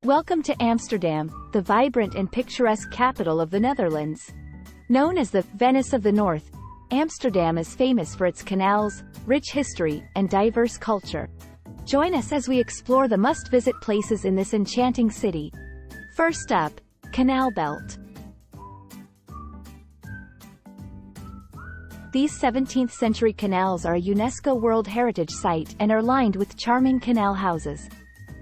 Welcome to Amsterdam, the vibrant and picturesque capital of the Netherlands. Known as the Venice of the North, Amsterdam is famous for its canals, rich history, and diverse culture. Join us as we explore the must-visit places in this enchanting city. First up, Canal Belt. These 17th-century canals are a UNESCO World Heritage Site and are lined with charming canal houses.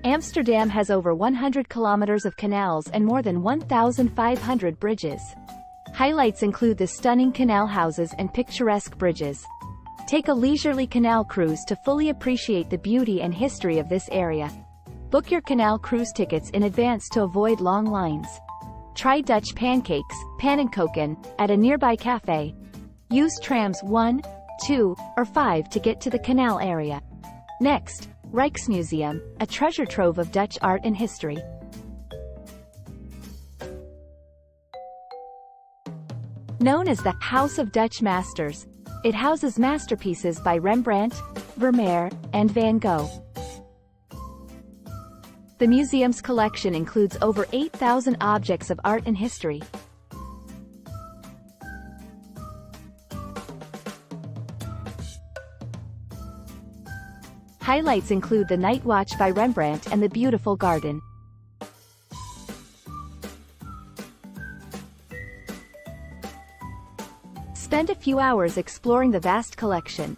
Amsterdam has over 100 kilometers of canals and more than 1,500 bridges. Highlights include the stunning canal houses and picturesque bridges. Take a leisurely canal cruise to fully appreciate the beauty and history of this area. Book your canal cruise tickets in advance to avoid long lines. Try Dutch pancakes, pannenkoeken, at a nearby cafe. Use trams 1, 2, or 5 to get to the canal area. Next, Rijksmuseum, a treasure trove of Dutch art and history. Known as the House of Dutch Masters, it houses masterpieces by Rembrandt, Vermeer, and Van Gogh. The museum's collection includes over 8,000 objects of art and history. Highlights include the Night Watch by Rembrandt and the beautiful garden. Spend a few hours exploring the vast collection.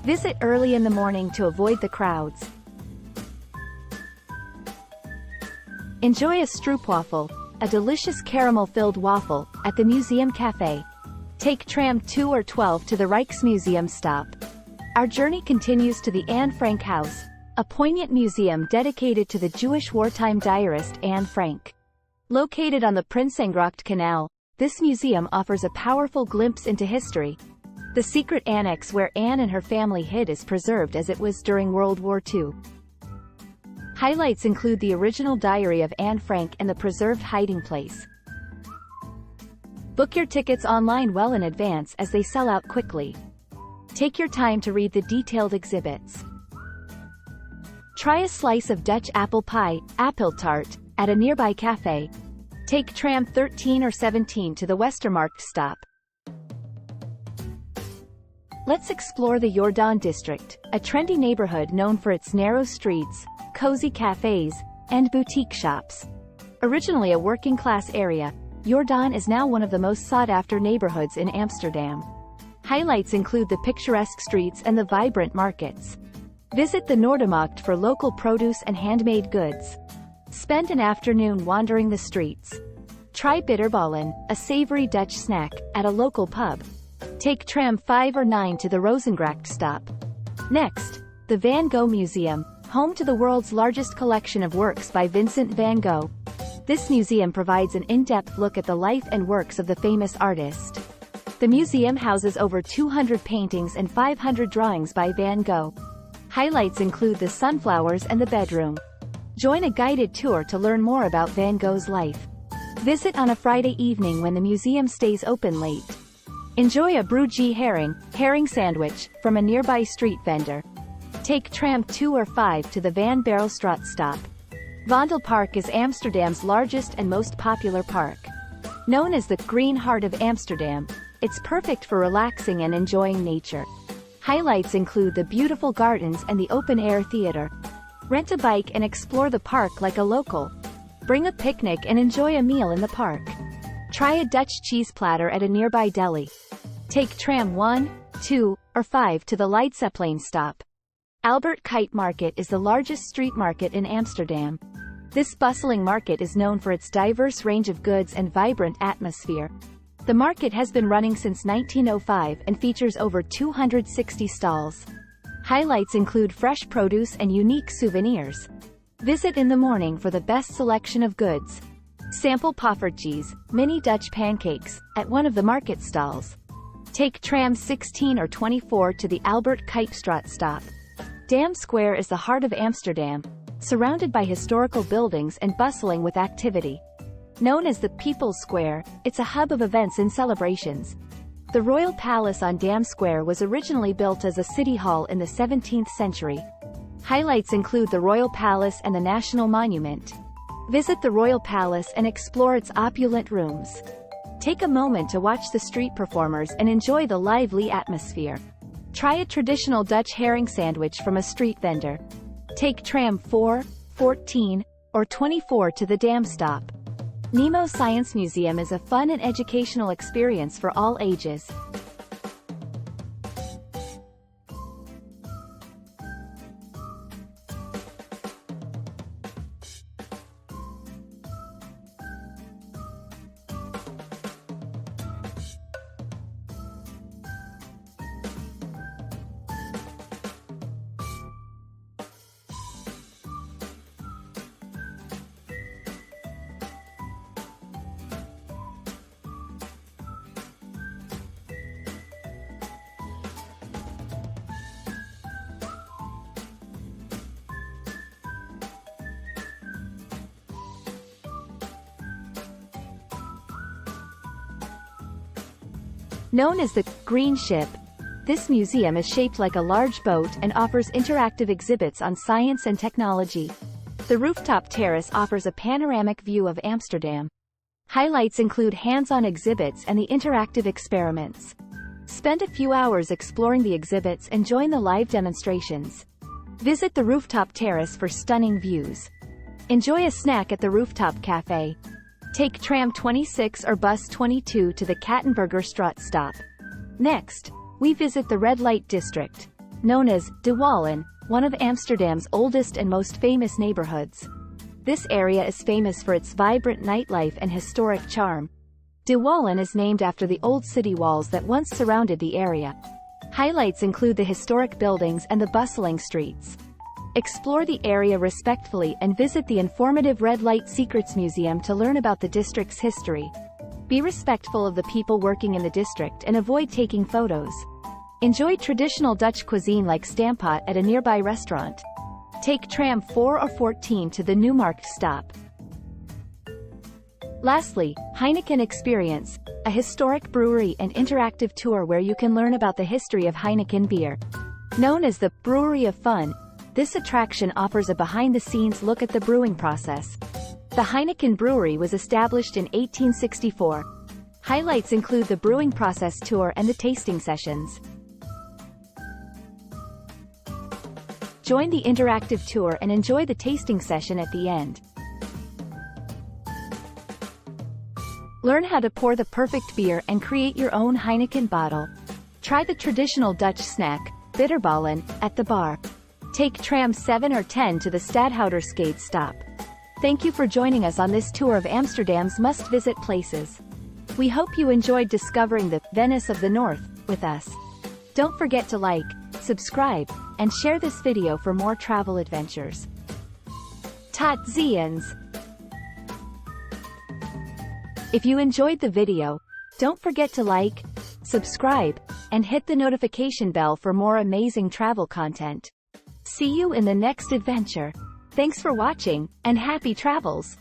Visit early in the morning to avoid the crowds. Enjoy a stroopwafel, a delicious caramel-filled waffle, at the Museum Café. Take tram 2 or 12 to the Rijksmuseum stop. Our journey continues to the Anne Frank House, a poignant museum dedicated to the Jewish wartime diarist Anne Frank. Located on the Prinsengracht Canal, this museum offers a powerful glimpse into history. The secret annex where Anne and her family hid is preserved as it was during World War II. Highlights include the original diary of Anne Frank and the preserved hiding place. Book your tickets online well in advance as they sell out quickly. Take your time to read the detailed exhibits. Try a slice of Dutch apple pie, appeltaart, at a nearby cafe. Take tram 13 or 17 to the Westermarkt stop. Let's explore the Jordaan District, a trendy neighborhood known for its narrow streets, cozy cafes, and boutique shops. Originally a working-class area, Jordaan is now one of the most sought-after neighborhoods in Amsterdam. Highlights include the picturesque streets and the vibrant markets. Visit the Noordermarkt for local produce and handmade goods. Spend an afternoon wandering the streets. Try bitterballen, a savory Dutch snack, at a local pub. Take tram 5 or 9 to the Rozengracht stop. Next, the Van Gogh Museum, home to the world's largest collection of works by Vincent van Gogh. This museum provides an in-depth look at the life and works of the famous artist. The museum houses over 200 paintings and 500 drawings by Van Gogh. Highlights include the sunflowers and the bedroom. Join a guided tour to learn more about Van Gogh's life. Visit on a Friday evening when the museum stays open late. Enjoy a broodje herring sandwich, from a nearby street vendor. Take tram 2 or 5 to the Van Barrelstraat stop. Vondelpark is Amsterdam's largest and most popular park. Known as the Green Heart of Amsterdam, it's perfect for relaxing and enjoying nature. Highlights include the beautiful gardens and the open-air theater. Rent a bike and explore the park like a local. Bring a picnic and enjoy a meal in the park. Try a Dutch cheese platter at a nearby deli. Take tram 1, 2, or 5 to the Leidseplein stop. Albert Cuyp Market is the largest street market in Amsterdam. This bustling market is known for its diverse range of goods and vibrant atmosphere. The market has been running since 1905 and features over 260 stalls. Highlights include fresh produce and unique souvenirs. Visit in the morning for the best selection of goods. Sample poffertjes, mini Dutch pancakes, at one of the market stalls. Take tram 16 or 24 to the Albert Cuypstraat stop. Dam Square is the heart of Amsterdam, surrounded by historical buildings and bustling with activity. Known as the People's Square, it's a hub of events and celebrations. The Royal Palace on Dam Square was originally built as a city hall in the 17th century. Highlights include the Royal Palace and the National Monument. Visit the Royal Palace and explore its opulent rooms. Take a moment to watch the street performers and enjoy the lively atmosphere. Try a traditional Dutch herring sandwich from a street vendor. Take tram 4, 14, or 24 to the dam stop. NEMO Science Museum is a fun and educational experience for all ages. Known as the Green Ship, this museum is shaped like a large boat and offers interactive exhibits on science and technology. The rooftop terrace offers a panoramic view of Amsterdam. Highlights include hands-on exhibits and the interactive experiments. Spend a few hours exploring the exhibits and join the live demonstrations. Visit the rooftop terrace for stunning views. Enjoy a snack at the rooftop cafe. Take tram 26 or bus 22 to the 𝐂𝐚𝐩𝐭𝐞𝐫𝐬 stop. Next, we visit the Red Light District, known as De Wallen, one of Amsterdam's oldest and most famous neighborhoods. This area is famous for its vibrant nightlife and historic charm. De Wallen is named after the old city walls that once surrounded the area. Highlights include the historic buildings and the bustling streets. Explore the area respectfully and visit the informative Red Light Secrets Museum to learn about the district's history. Be respectful of the people working in the district and avoid taking photos. Enjoy traditional Dutch cuisine like stamppot at a nearby restaurant. Take tram 4 or 14 to the Newmarkt stop. Lastly, Heineken Experience, a historic brewery and interactive tour where you can learn about the history of Heineken beer. Known as the Brewery of Fun, this attraction offers a behind-the-scenes look at the brewing process. The Heineken Brewery was established in 1864. Highlights include the brewing process tour and the tasting sessions. Join the interactive tour and enjoy the tasting session at the end. Learn how to pour the perfect beer and create your own Heineken bottle. Try the traditional Dutch snack, bitterballen, at the bar. Take tram 7 or 10 to the 𝐂𝐴𝐚𝐩𝐭𝐞𝐫𝐬 stop. Thank you for joining us on this tour of Amsterdam's must-visit places. We hope you enjoyed discovering the Venice of the North with us. Don't forget to like, subscribe, and share this video for more travel adventures. Tot ziens! If you enjoyed the video, don't forget to like, subscribe, and hit the notification bell for more amazing travel content. See you in the next adventure. Thanks for watching, and happy travels!